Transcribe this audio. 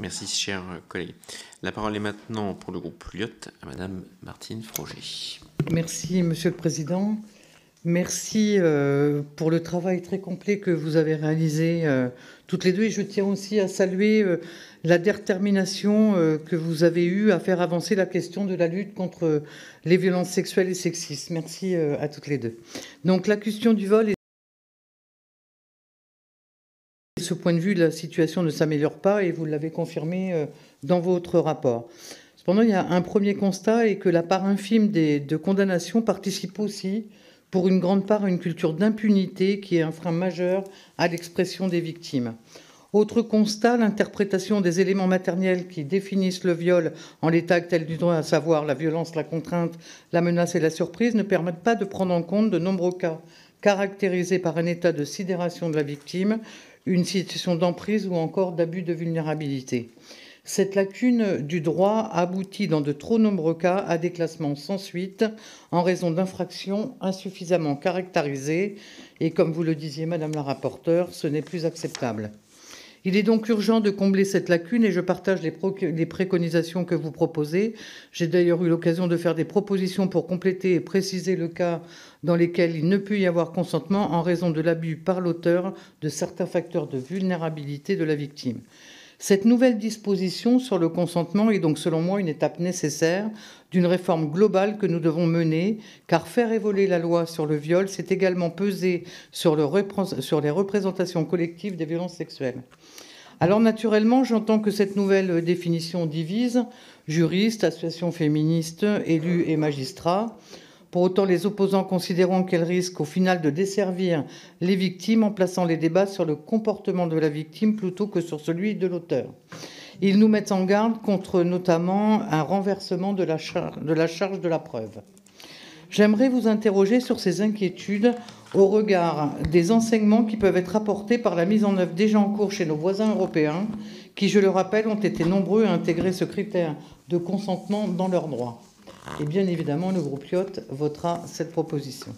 Merci, cher collègue. La parole est maintenant pour le groupe Lyot à Madame Martine Froger. Merci, Monsieur le Président. Merci pour le travail très complet que vous avez réalisé toutes les deux. Et je tiens aussi à saluer la détermination que vous avez eue à faire avancer la question de la lutte contre les violences sexuelles et sexistes. Merci à toutes les deux. Donc la question du vol, de ce point de vue, la situation ne s'améliore pas et vous l'avez confirmé dans votre rapport. Cependant, il y a un premier constat et que la part infime de condamnations participe aussi pour une grande part à une culture d'impunité qui est un frein majeur à l'expression des victimes. Autre constat, l'interprétation des éléments matériels qui définissent le viol en l'état actuel du droit, à savoir la violence, la contrainte, la menace et la surprise, ne permettent pas de prendre en compte de nombreux cas caractérisés par un état de sidération de la victime, une situation d'emprise ou encore d'abus de vulnérabilité. Cette lacune du droit aboutit dans de trop nombreux cas à des classements sans suite en raison d'infractions insuffisamment caractérisées et comme vous le disiez, Madame la rapporteure, ce n'est plus acceptable. Il est donc urgent de combler cette lacune et je partage les préconisations que vous proposez. J'ai d'ailleurs eu l'occasion de faire des propositions pour compléter et préciser le cas dans lesquels il ne peut y avoir consentement en raison de l'abus par l'auteur de certains facteurs de vulnérabilité de la victime. Cette nouvelle disposition sur le consentement est donc selon moi une étape nécessaire d'une réforme globale que nous devons mener, car faire évoluer la loi sur le viol, c'est également peser sur les représentations collectives des violences sexuelles. Alors naturellement, j'entends que cette nouvelle définition divise juristes, associations féministes, élus et magistrats. Pour autant, les opposants considérant qu'elle risque au final de desservir les victimes en plaçant les débats sur le comportement de la victime plutôt que sur celui de l'auteur. Ils nous mettent en garde contre notamment un renversement de la charge de la preuve. J'aimerais vous interroger sur ces inquiétudes au regard des enseignements qui peuvent être apportés par la mise en œuvre déjà en cours chez nos voisins européens, qui, je le rappelle, ont été nombreux à intégrer ce critère de consentement dans leurs droits. Et bien évidemment, le groupe Lyot votera cette proposition.